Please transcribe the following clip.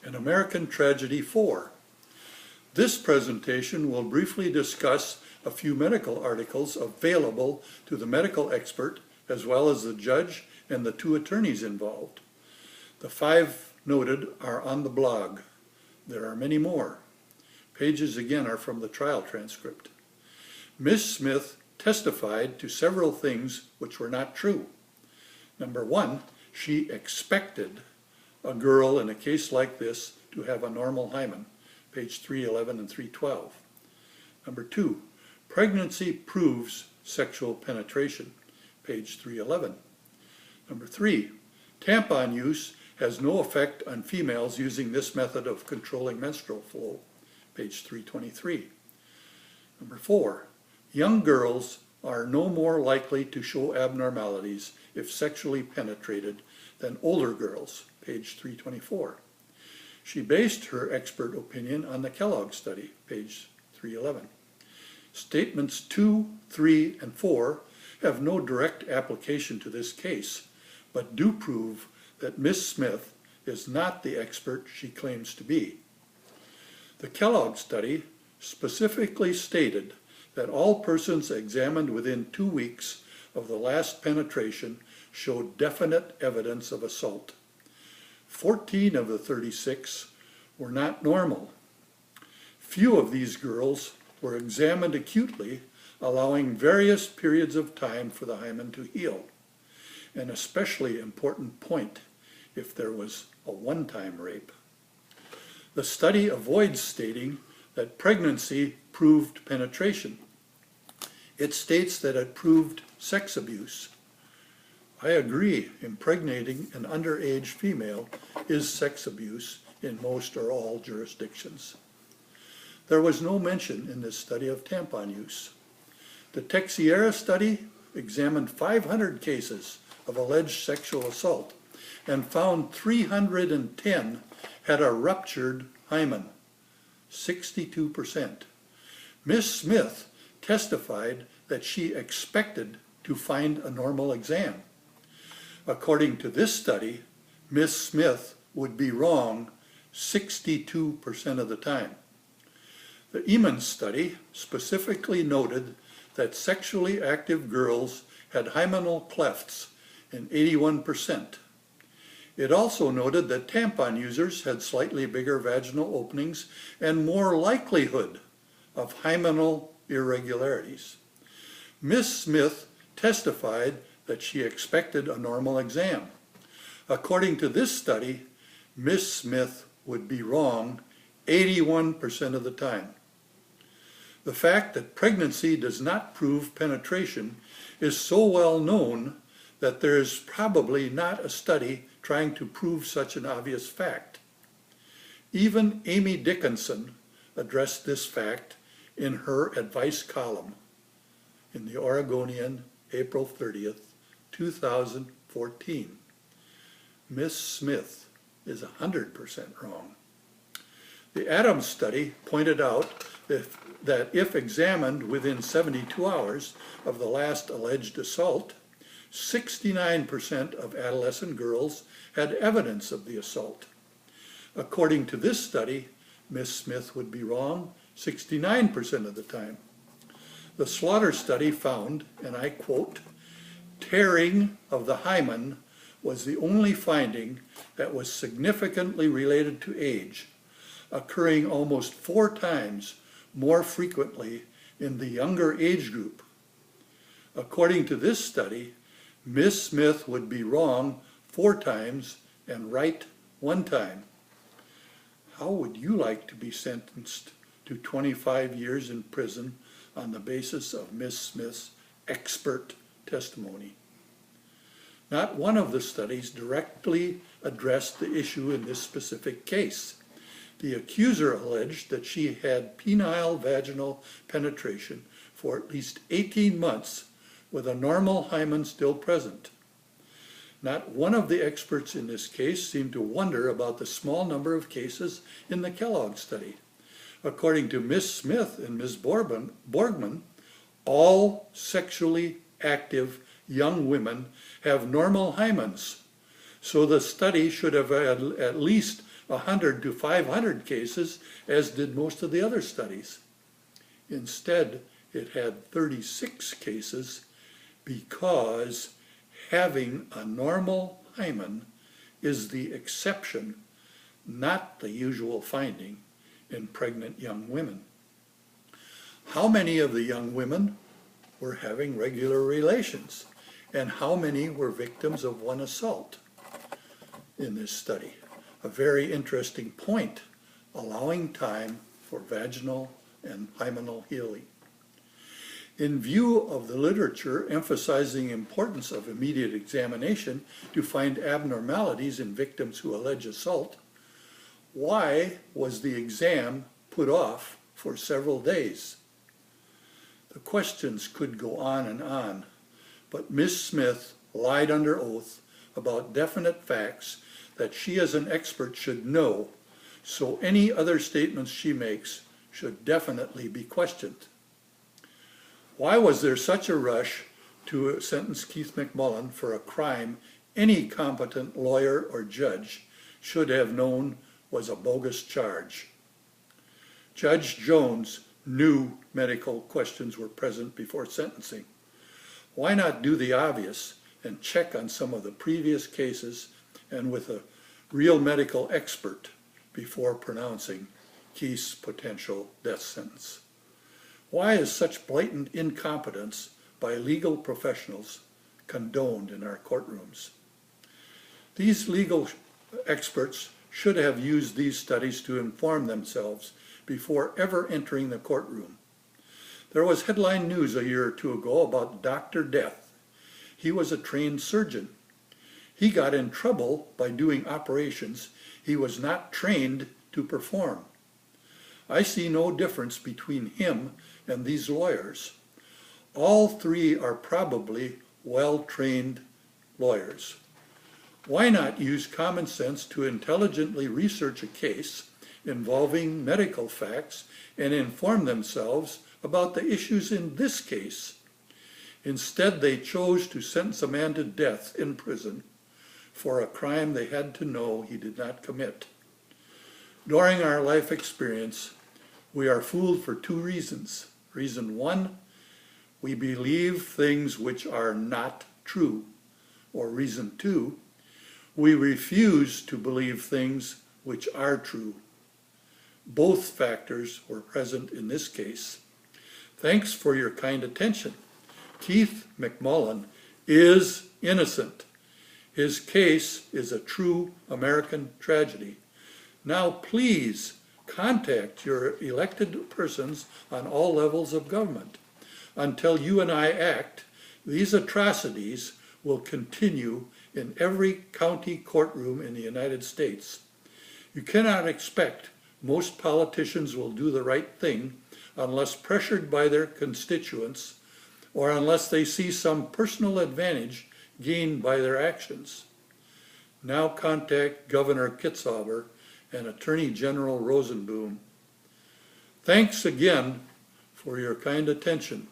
An American Tragedy 4. This presentation will briefly discuss a few medical articles available to the medical expert as well as the judge and the 2 attorneys involved. The 5 noted are on the blog. There are many more. Pages again are from the trial transcript. Ms. Smith testified to several things which were not true. Number 1, she expected a girl in a case like this to have a normal hymen, page 311 and 312. Number 2, pregnancy proves sexual penetration, page 311. Number 3, tampon use has no effect on females using this method of controlling menstrual flow, page 323. Number 4, young girls are no more likely to show abnormalities if sexually penetrated than older girls, page 324. She based her expert opinion on the Kellogg study, page 311. Statements 2, 3, and 4 have no direct application to this case, but do prove that Ms. Smith is not the expert she claims to be. The Kellogg study specifically stated that all persons examined within 2 weeks of the last penetration showed definite evidence of assault. 14 of the 36 were not normal. Few of these girls were examined acutely, allowing various periods of time for the hymen to heal. An especially important point if there was a one-time rape. The study avoids stating that pregnancy proved penetration. It states that it proved sex abuse. I agree, impregnating an underage female is sex abuse in most or all jurisdictions. There was no mention in this study of tampon use. The Texiera study examined 500 cases of alleged sexual assault and found 310 had a ruptured hymen, 62%. Ms. Smith testified that she expected to find a normal exam. According to this study, Ms. Smith would be wrong 62% of the time. The Eamon study specifically noted that sexually active girls had hymenal clefts in 81%. It also noted that tampon users had slightly bigger vaginal openings and more likelihood of hymenal irregularities. Ms. Smith testified that she expected a normal exam. According to this study, Ms. Smith would be wrong 81% of the time. The fact that pregnancy does not prove penetration is so well known that there is probably not a study trying to prove such an obvious fact. Even Amy Dickinson addressed this fact in her advice column in the Oregonian, April 30th, 2014. Ms. Smith is 100% wrong. The Adams study pointed out that if examined within 72 hours of the last alleged assault, 69% of adolescent girls had evidence of the assault. According to this study, Ms. Smith would be wrong 69% of the time. The Slaughter study found, and I quote, tearing of the hymen was the only finding that was significantly related to age, occurring almost 4 times more frequently in the younger age group. According to this study, Ms. Smith would be wrong 4 times and right 1 time. How would you like to be sentenced to 25 years in prison on the basis of Ms. Smith's expert testimony? Not one of the studies directly addressed the issue in this specific case. The accuser alleged that she had penile vaginal penetration for at least 18 months with a normal hymen still present. Not one of the experts in this case seemed to wonder about the small number of cases in the Kellogg study. According to Ms. Smith and Ms. Borgman, all sexually active young women have normal hymens, so the study should have had at least 100 to 500 cases, as did most of the other studies. Instead, it had 36 cases because having a normal hymen is the exception, not the usual finding in pregnant young women. How many of the young women were having regular relations, and how many were victims of one assault in this study? A very interesting point, allowing time for vaginal and hymenal healing. In view of the literature emphasizing the importance of immediate examination to find abnormalities in victims who allege assault, why was the exam put off for several days? The questions could go on, but Ms. Smith lied under oath about definite facts that she as an expert should know, so any other statements she makes should definitely be questioned. Why was there such a rush to sentence Keith McMullin for a crime any competent lawyer or judge should have known was a bogus charge? Judge Jones knew medical questions were present before sentencing. Why not do the obvious and check on some of the previous cases and with a real medical expert before pronouncing Keith's potential death sentence? Why is such blatant incompetence by legal professionals condoned in our courtrooms? These legal experts should have used these studies to inform themselves before ever entering the courtroom. There was headline news a year or two ago about Dr. Death. He was a trained surgeon. He got in trouble by doing operations he was not trained to perform. I see no difference between him and these lawyers. All three are probably well-trained lawyers. Why not use common sense to intelligently research a case involving medical facts and inform themselves about the issues in this case? Instead, they chose to sentence a man to death in prison for a crime they had to know he did not commit. During our life experience, we are fooled for two reasons. Reason one, we believe things which are not true. Or reason two, we refuse to believe things which are true. Both factors were present in this case. Thanks for your kind attention. Keith McMullin is innocent. His case is a true American tragedy. Now please contact your elected persons on all levels of government. Until you and I act, these atrocities will continue in every county courtroom in the United States. You cannot expect most politicians will do the right thing unless pressured by their constituents or unless they see some personal advantage gained by their actions. Now contact Governor Kitzhaber and Attorney General Rosenboom. Thanks again for your kind attention.